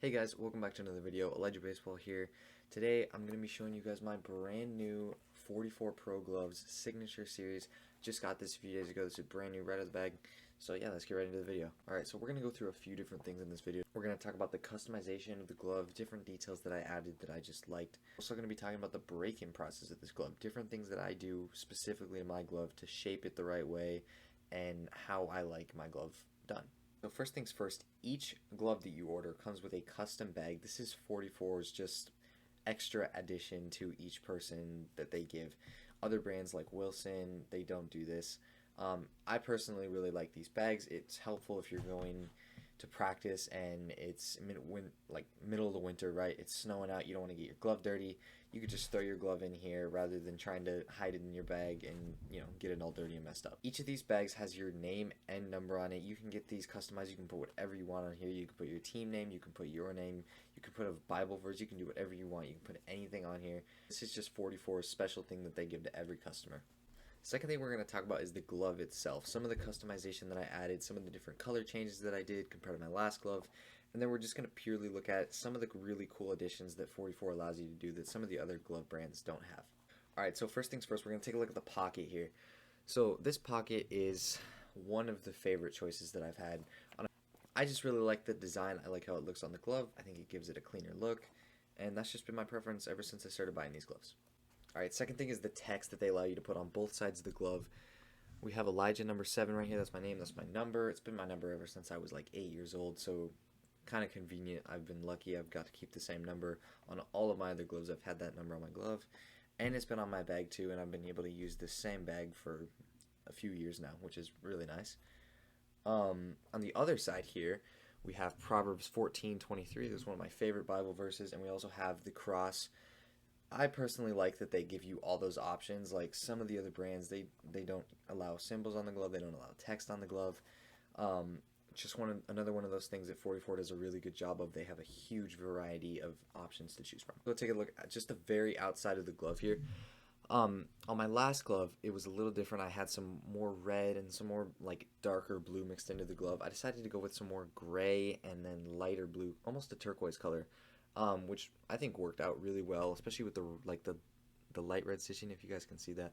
Hey guys, welcome back to another video. Elijah Baseball here. Today I'm going to be showing you guys my brand new 44 Pro Gloves Signature Series. Just got this a few days ago. This is brand new right out of the bag. So yeah, let's get right into the video. Alright, so we're going to go through a few different things in this video. We're going to talk about the customization of the glove, different details that I added that I just liked. Also going to be talking about the break-in process of this glove, different things that I do specifically to my glove to shape it the right way and how I like my glove done. So first things first, each glove that you order comes with a custom bag. This is 44's just extra addition to each person that they give. Other brands like Wilson, they don't do this. I personally really like these bags. It's helpful if you're going to practice and it's middle of the winter, right? It's snowing out. You don't want to get your glove dirty. You could just throw your glove in here rather than trying to hide it in your bag and get it all dirty and messed up. Each of these bags has your name and number on it. You can get these customized. You can put whatever you want on here. You can put your team name. You can put your name. You can put a Bible verse. You can do whatever you want. You can put anything on here. This is just 44's special thing that they give to every customer. Second thing we're going to talk about is the glove itself. Some of the customization that I added, some of the different color changes that I did compared to my last glove, and then we're just going to purely look at some of the really cool additions that 44 allows you to do that some of the other glove brands don't have. Alright, so first things first, we're going to take a look at the pocket here. So this pocket is one of the favorite choices that I've had. I just really like the design. I like how it looks on the glove. I think it gives it a cleaner look, and that's just been my preference ever since I started buying these gloves. Alright, second thing is the text that they allow you to put on both sides of the glove. We have Elijah number 7 right here. That's my name. That's my number. It's been my number ever since I was like 8 years old, so kind of convenient. I've been lucky. I've got to keep the same number on all of my other gloves. I've had that number on my glove, and it's been on my bag too, and I've been able to use this same bag for a few years now, which is really nice. On the other side here, we have Proverbs 14:23. This is one of my favorite Bible verses, and we also have the cross. I personally like that they give you all those options. Like some of the other brands, they don't allow symbols on the glove. They don't allow text on the glove. Just another one of those things that 44 does a really good job of. They have a huge variety of options to choose from. Go take a look at just the very outside of the glove here. On my last glove, it was a little different. I had some more red and some more like darker blue mixed into the glove. I decided to go with some more gray and then lighter blue, almost a turquoise color. Which I think worked out really well, especially with the light red stitching, if you guys can see that.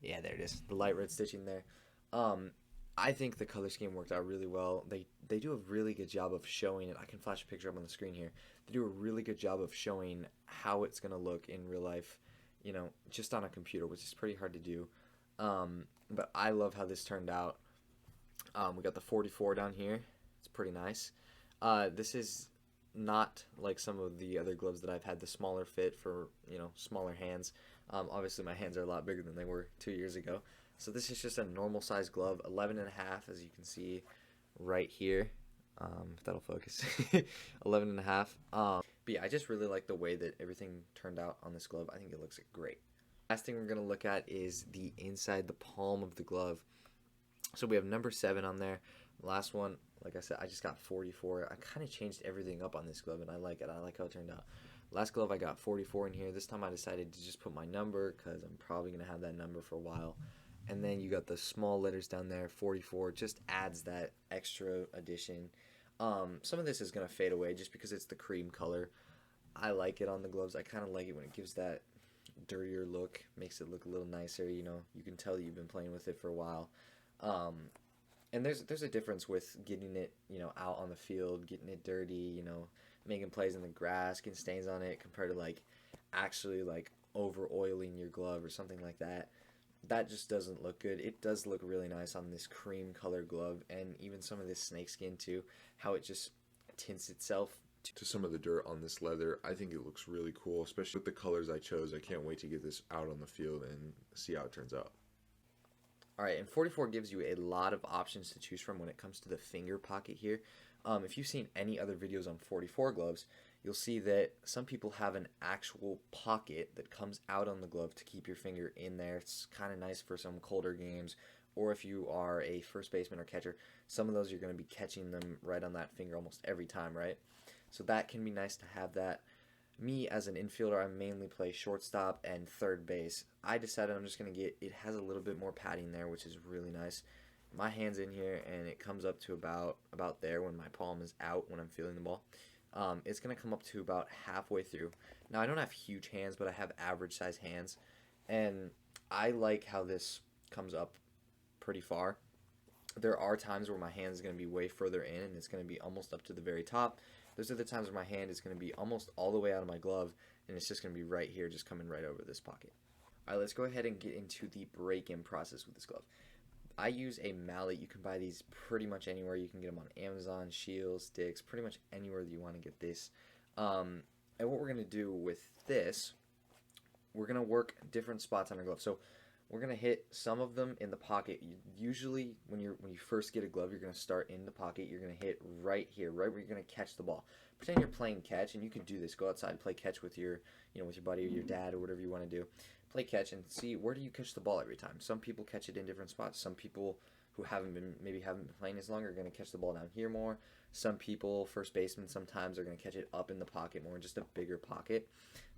Yeah, there it is, the light red stitching there. I think the color scheme worked out really well. They do a really good job of showing it. I can flash a picture up on the screen here. They do a really good job of showing how it's going to look in real life, just on a computer, which is pretty hard to do. But I love how this turned out. We got the 44 down here. It's pretty nice. This is not like some of the other gloves that I've had the smaller fit for smaller hands. Obviously my hands are a lot bigger than they were 2 years ago, so this is just a normal size glove, 11 and a half, as you can see right here, if that'll focus. 11 and a half. But yeah, I just really like the way that everything turned out on this glove. I think it looks great. Last thing we're going to look at is the inside, the palm of the glove. So we have number 7 on there. Last one, like I said, I just got 44. I kind of changed everything up on this glove, and I like it. I like how it turned out. Last glove, I got 44 in here. This time I decided to just put my number because I'm probably going to have that number for a while. And then you got the small letters down there, 44. Just adds that extra addition. Some of this is going to fade away just because it's the cream color. I like it on the gloves. I kind of like it when it gives that dirtier look. Makes it look a little nicer, You can tell that you've been playing with it for a while. And there's a difference with getting it, out on the field, getting it dirty, making plays in the grass, getting stains on it, compared to like actually like over oiling your glove or something like that. That just doesn't look good. It does look really nice on this cream color glove, and even some of this snakeskin too, how it just tints itself to some of the dirt on this leather. I think it looks really cool, especially with the colors I chose. I can't wait to get this out on the field and see how it turns out. Alright, and 44 gives you a lot of options to choose from when it comes to the finger pocket here. If you've seen any other videos on 44 gloves, you'll see that some people have an actual pocket that comes out on the glove to keep your finger in there. It's kind of nice for some colder games, or if you are a first baseman or catcher, some of those you're going to be catching them right on that finger almost every time, right? So that can be nice to have that. Me, as an infielder, I mainly play shortstop and third base. I decided I'm just going to it has a little bit more padding there, which is really nice. My hand's in here, and it comes up to about there when my palm is out when I'm feeling the ball. it's going to come up to about halfway through. Now, I don't have huge hands, but I have average size hands, and I like how this comes up pretty far. There are times where my hand is going to be way further in and it's going to be almost up to the very top. Those are the times where my hand is going to be almost all the way out of my glove and it's just going to be right here, just coming right over this pocket. Alright, let's go ahead and get into the break-in process with this glove. I use a mallet. You can buy these pretty much anywhere. You can get them on Amazon, Shields, Dick's, pretty much anywhere that you want to get this. And what we're going to do with this, we're going to work different spots on our glove. So we're going to hit some of them in the pocket. Usually when you first get a glove, you're going to start in the pocket. You're going to hit right here, right where you're going to catch the ball. Pretend you're playing catch, and you can do this. Go outside and play catch with your, with your buddy or your dad or whatever you want to do. Play catch and see where do you catch the ball every time. Some people catch it in different spots. Some people who maybe haven't been playing as long are going to catch the ball down here more. Some people, first basemen, sometimes are going to catch it up in the pocket more, just a bigger pocket.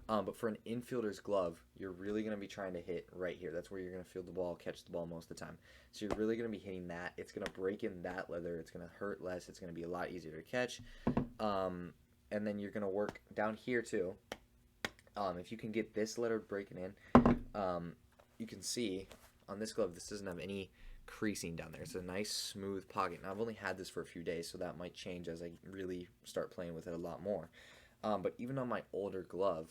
But for an infielder's glove, you're really going to be trying to hit right here. That's where you're going to field the ball, catch the ball most of the time. So you're really going to be hitting that. It's going to break in that leather. It's going to hurt less. It's going to be a lot easier to catch. And then you're going to work down here too. If you can get this leather breaking in, you can see on this glove, this doesn't have any creasing down there. It's a nice smooth pocket. Now I've only had this for a few days, so that might change as I really start playing with it a lot more. But even on my older glove,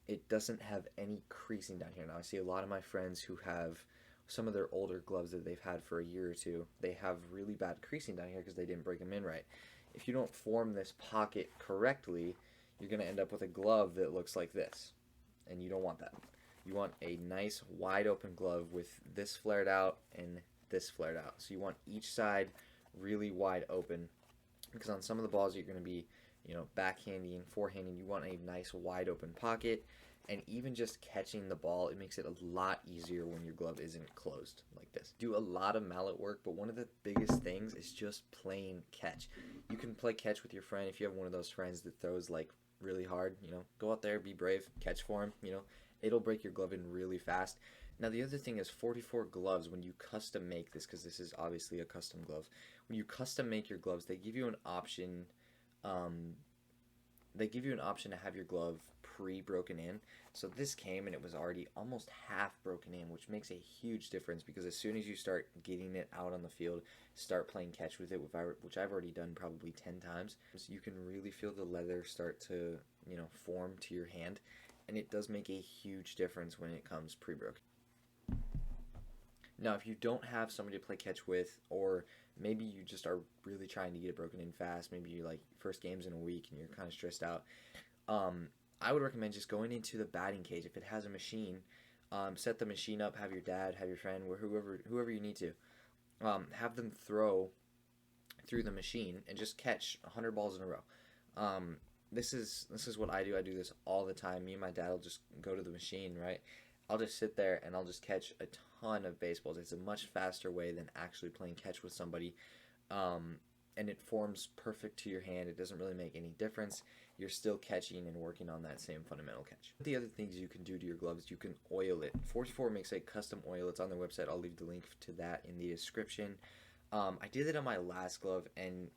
it doesn't have any creasing down here. Now I see a lot of my friends who have some of their older gloves that they've had for a year or two, they have really bad creasing down here because they didn't break them in right. If you don't form this pocket correctly, you're going to end up with a glove that looks like this, and you don't want that. You want a nice wide open glove with this flared out and this flared out. So you want each side really wide open, because on some of the balls you're going to be backhanding, forehanding, you want a nice wide open pocket. And even just catching the ball, it makes it a lot easier when your glove isn't closed like this. Do a lot of mallet work, but one of the biggest things is just playing catch. You can play catch with your friend. If you have one of those friends that throws like really hard, go out there, be brave, catch for him, it'll break your glove in really fast. Now the other thing is 44 gloves, when you custom make this, because this is obviously a custom glove, when you custom make your gloves, they give you an option to have your glove pre-broken in. So this came and it was already almost half broken in, which makes a huge difference, because as soon as you start getting it out on the field, start playing catch with it, which I've already done probably 10 times, so you can really feel the leather start to form to your hand, and it does make a huge difference when it comes pre-broken. Now if you don't have somebody to play catch with, or maybe you just are really trying to get it broken in fast, maybe you're like first game's in a week and you're kind of stressed out, I would recommend just going into the batting cage. If it has a machine, set the machine up, have your dad, have your friend, or whoever you need to, have them throw through the machine and just catch 100 balls in a row. This is what I do. I do this all the time. Me and my dad will just go to the machine, right? I'll just sit there and I'll just catch a ton of baseballs. It's a much faster way than actually playing catch with somebody. And it forms perfect to your hand. It doesn't really make any difference. You're still catching and working on that same fundamental catch. The other things you can do to your gloves, you can oil it. 44 makes a custom oil. It's on their website. I'll leave the link to that in the description. I did it on my last glove, and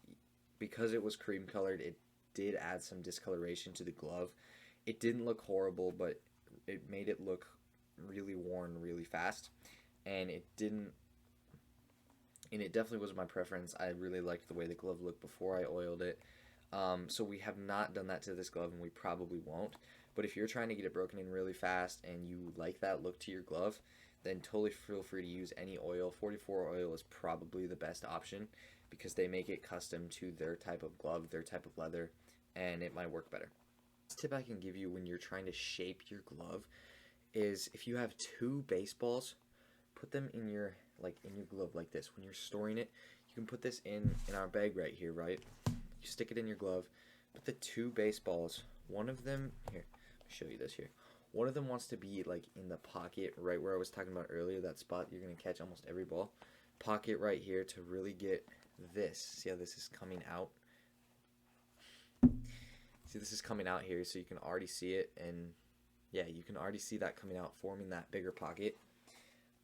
because it was cream colored, it did add some discoloration to the glove. It didn't look horrible, but it made it look really worn really fast, and it definitely was my preference. I really liked the way the glove looked before I oiled it. So we have not done that to this glove, and we probably won't. But if you're trying to get it broken in really fast and you like that look to your glove, then totally feel free to use any oil. 44 oil is probably the best option, because they make it custom to their type of glove, their type of leather, and it might work better. This tip I can give you when you're trying to shape your glove is, if you have two baseballs, put them in your glove like this. When you're storing it, you can put this in our bag right here, right? You stick it in your glove, put the two baseballs, one of them, here, let me show you this here. One of them wants to be like in the pocket right where I was talking about earlier, that spot you're going to catch almost every ball. Pocket right here to really get this. See how this is coming out? See, this is coming out here, so you can already see it, and yeah, you can already see that coming out, forming that bigger pocket.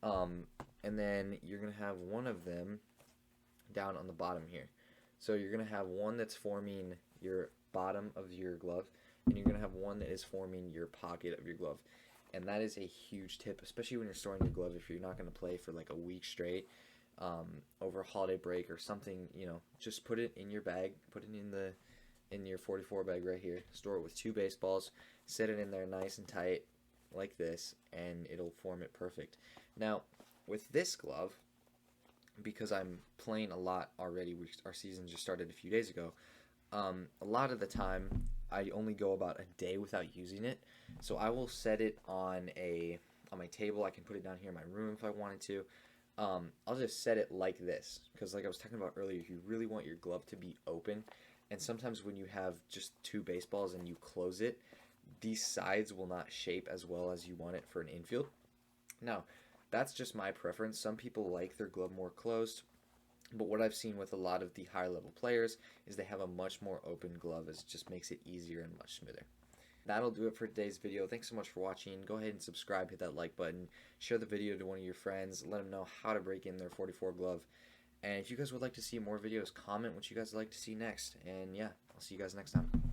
And then you're going to have one of them down on the bottom here. So you're going to have one that's forming, your bottom of your glove, and you're going to have one that is forming your pocket of your glove. And that is a huge tip, especially when you're storing your glove if you're not going to play for like a week straight, over a holiday break or something. Just put it in your bag, put it in your 44 bag right here, store it with 2 baseballs, set it in there nice and tight like this, and it'll form it perfect. Now with this glove, because I'm playing a lot already, our season just started a few days ago, a lot of the time I only go about a day without using it. So I will set it on my table. I can put it down here in my room if I wanted to. I'll just set it like this, because like I was talking about earlier, you really want your glove to be open, and sometimes when you have just 2 baseballs and you close it, these sides will not shape as well as you want it for an infield. Now, that's just my preference. Some people like their glove more closed, but what I've seen with a lot of the higher level players is they have a much more open glove, as it just makes it easier and much smoother. That'll do it for today's video. Thanks so much for watching. Go ahead and subscribe, hit that like button, share the video to one of your friends, let them know how to break in their 44 glove. And if you guys would like to see more videos, comment what you guys would like to see next. And yeah, I'll see you guys next time.